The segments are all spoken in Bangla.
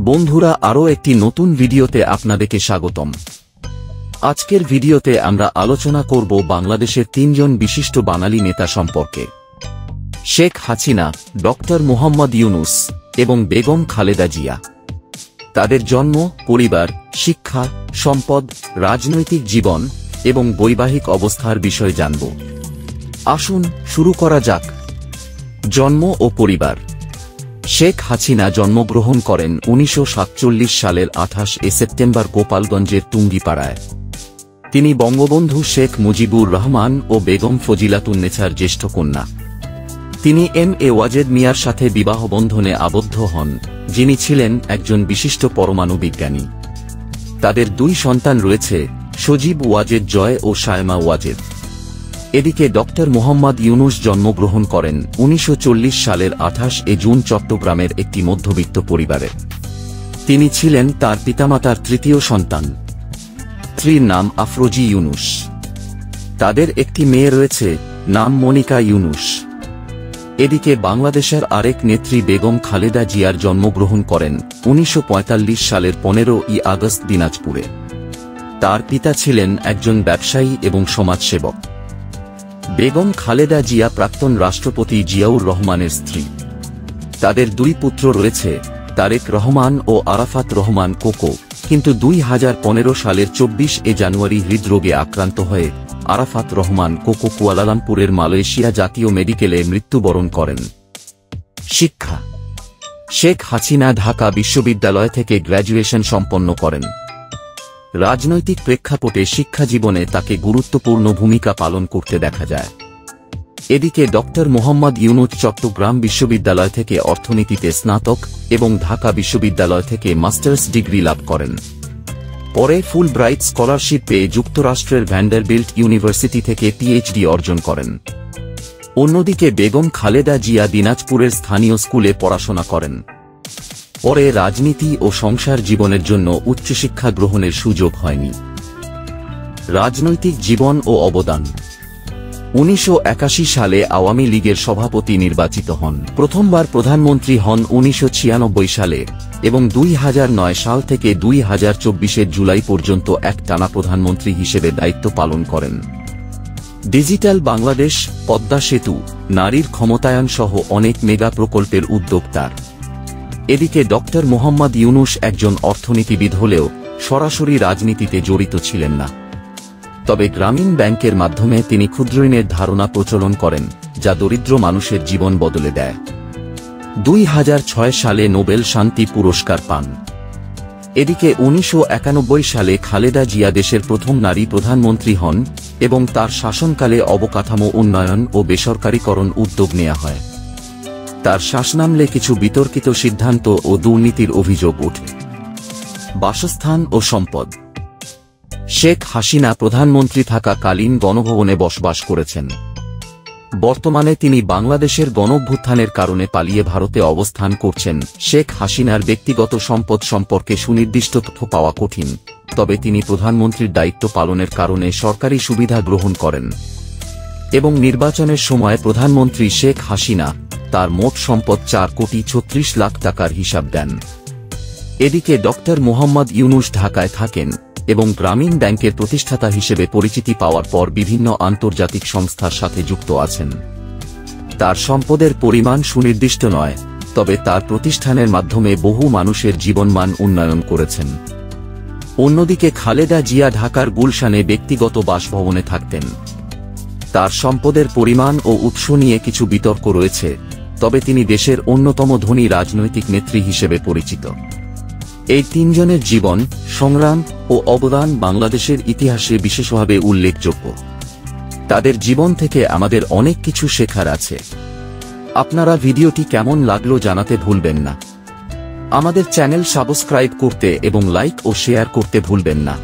বন্ধুরা, আরও একটি নতুন ভিডিওতে আপনাদেরকে স্বাগতম। আজকের ভিডিওতে আমরা আলোচনা করব বাংলাদেশের তিনজন বিশিষ্ট বাঙালি নেতা সম্পর্কে: শেখ হাসিনা, ডক্টর মোহাম্মদ ইউনূস এবং বেগম খালেদা জিয়া। তাদের জন্ম, পরিবার, শিক্ষা, সম্পদ, রাজনৈতিক জীবন এবং বৈবাহিক অবস্থার বিষয় জানব। আসুন শুরু করা যাক। জন্ম ও পরিবার। শেখ হাসিনা জন্মগ্রহণ করেন 1947 সালের 28 সেপ্টেম্বর গোপালগঞ্জের টুঙ্গিপাড়ায়। তিনি বঙ্গবন্ধু শেখ মুজিবুর রহমান ও বেগম ফজিলাতুন্নেছার জ্যেষ্ঠ কন্যা। তিনি এম.এ. ওয়াজেদ মিয়ার সাথে বিবাহ বন্ধনে আবদ্ধ হন, যিনি ছিলেন একজন বিশিষ্ট পরমাণু বিজ্ঞানী। তাদের দুই সন্তান রয়েছে, সজীব ওয়াজেদ জয় ও শায়মা ওয়াজেদ। এদিকে ডক্টর মোহাম্মদ ইউনূস জন্মগ্রহণ করেন 1940 সালের 28 জুন চট্টগ্রামের একটি মধ্যবিত্ত পরিবারে। তিনি ছিলেন তার পিতামাতার তৃতীয় সন্তান। স্ত্রীর নাম আফরোজি ইউনূস। তাদের একটি মেয়ে রয়েছে, নাম মনিকা ইউনূস। এদিকে বাংলাদেশের আরেক নেত্রী বেগম খালেদা জিয়ার জন্মগ্রহণ করেন 1945 সালের 15 আগস্ট দিনাজপুরে। তার পিতা ছিলেন একজন ব্যবসায়ী এবং সমাজসেবক। বেগম খালেদা জিয়া প্রাক্তন রাষ্ট্রপতি জিয়াউর রহমানের স্ত্রী। তাদের দুই পুত্র রয়েছে, তারেক রহমান ও আরাফাত রহমান কোকো, কিন্তু 2015 সালের 24 জানুয়ারি হৃদরোগে আক্রান্ত হয়ে আরাফাত রহমান কোকো কুয়ালালামপুরের মালয়েশিয়া জাতীয় মেডিকেলে মৃত্যুবরণ করেন। শিক্ষা। শেখ হাসিনা ঢাকা বিশ্ববিদ্যালয় থেকে গ্র্যাজুয়েশন সম্পন্ন করেন। রাজনৈতিক প্রেক্ষাপটে শিক্ষাজীবনে তাকে গুরুত্বপূর্ণ ভূমিকা পালন করতে দেখা যায়। এদিকে ডক্টর মোহাম্মদ ইউনূস চট্টগ্রাম বিশ্ববিদ্যালয় থেকে অর্থনীতিতে স্নাতক এবং ঢাকা বিশ্ববিদ্যালয় থেকে মাস্টার্স ডিগ্রি লাভ করেন। পরে ফুল ব্রাইট স্কলারশিপ পেয়ে যুক্তরাষ্ট্রের ভ্যান্ডারবিল্ট ইউনিভার্সিটি থেকে পিএইচডি অর্জন করেন। অন্যদিকে বেগম খালেদা জিয়া দিনাজপুরের স্থানীয় স্কুলে পড়াশোনা করেন। পরে রাজনীতি ও সংসার জীবনের জন্য উচ্চশিক্ষা গ্রহণের সুযোগ হয়নি। রাজনৈতিক জীবন ও অবদান। 1981 সালে আওয়ামী লীগের সভাপতি নির্বাচিত হন। প্রথমবার প্রধানমন্ত্রী হন 1996 সালে এবং 2009 সাল থেকে 2024 জুলাই পর্যন্ত একটানা প্রধানমন্ত্রী হিসেবে দায়িত্ব পালন করেন। ডিজিটাল বাংলাদেশ, পদ্মা সেতু, নারীর ক্ষমতায়ন সহ অনেক মেগা প্রকল্পের উদ্যোগ তার। এদিকে ডক্টর মোহাম্মদ ইউনূস একজন অর্থনীতিবিদ হলেও সরাসরি রাজনীতিতে জড়িত ছিলেন না। তবে গ্রামীণ ব্যাংকের মাধ্যমে তিনি ক্ষুদ্রঋণের ধারণা প্রচলন করেন, যা দরিদ্র মানুষের জীবন বদলে দেয়। 2006 সালে নোবেল শান্তি পুরস্কার পান। এদিকে 1991 সালে খালেদা জিয়া দেশের প্রথম নারী প্রধানমন্ত্রী হন এবং তার শাসনকালে অবকাঠামো উন্নয়ন ও বেসরকারীকরণ উদ্যোগ নেওয়া হয়। তার শাসনামলে কিছু বিতর্কিত সিদ্ধান্ত ও দুর্নীতির অভিযোগ ওঠে। বাসস্থান ও সম্পদ। শেখ হাসিনা প্রধানমন্ত্রী থাকাকালীন গণভবনে বসবাস করেছেন। বর্তমানে তিনি বাংলাদেশের গণঅভ্যুত্থানের কারণে পালিয়ে ভারতে অবস্থান করছেন। শেখ হাসিনার ব্যক্তিগত সম্পদ সম্পর্কে সুনির্দিষ্ট তথ্য পাওয়া কঠিন, তবে তিনি প্রধানমন্ত্রীর দায়িত্ব পালনের কারণে সরকারি সুবিধা গ্রহণ করেন এবং নির্বাচনের সময় প্রধানমন্ত্রী শেখ হাসিনা তার মোট সম্পদ 4,36 লাখ টাকার হিসাব দেন। এদিকে ডক্টর মোহাম্মদ ইউনূস ঢাকায় থাকেন এবং গ্রামীণ ব্যাংকের প্রতিষ্ঠাতা হিসেবে পরিচিতি পাওয়ার পর বিভিন্ন আন্তর্জাতিক সংস্থার সাথে যুক্ত আছেন। তার সম্পদের পরিমাণ সুনির্দিষ্ট নয়, তবে তার প্রতিষ্ঠানের মাধ্যমে বহু মানুষের জীবনমান উন্নয়ন করেছেন। অন্যদিকে খালেদা জিয়া ঢাকার গুলশানে ব্যক্তিগত বাসভবনে থাকতেন। তার সম্পদের পরিমাণ ও উৎস নিয়ে কিছু বিতর্ক রয়েছে, তবে তিনি দেশের অন্যতম ধনী রাজনৈতিক নেত্রী হিসেবে পরিচিত। এই তিনজনের জীবন, সংগ্রাম ও অবদান বাংলাদেশের ইতিহাসে বিশেষভাবে উল্লেখযোগ্য। তাদের জীবন থেকে আমাদের অনেক কিছু শেখার আছে। আপনারা ভিডিওটি কেমন লাগলো জানাতে ভুলবেন না। আমাদের চ্যানেল সাবস্ক্রাইব করতে এবং লাইক ও শেয়ার করতে ভুলবেন না।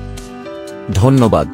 ধন্যবাদ।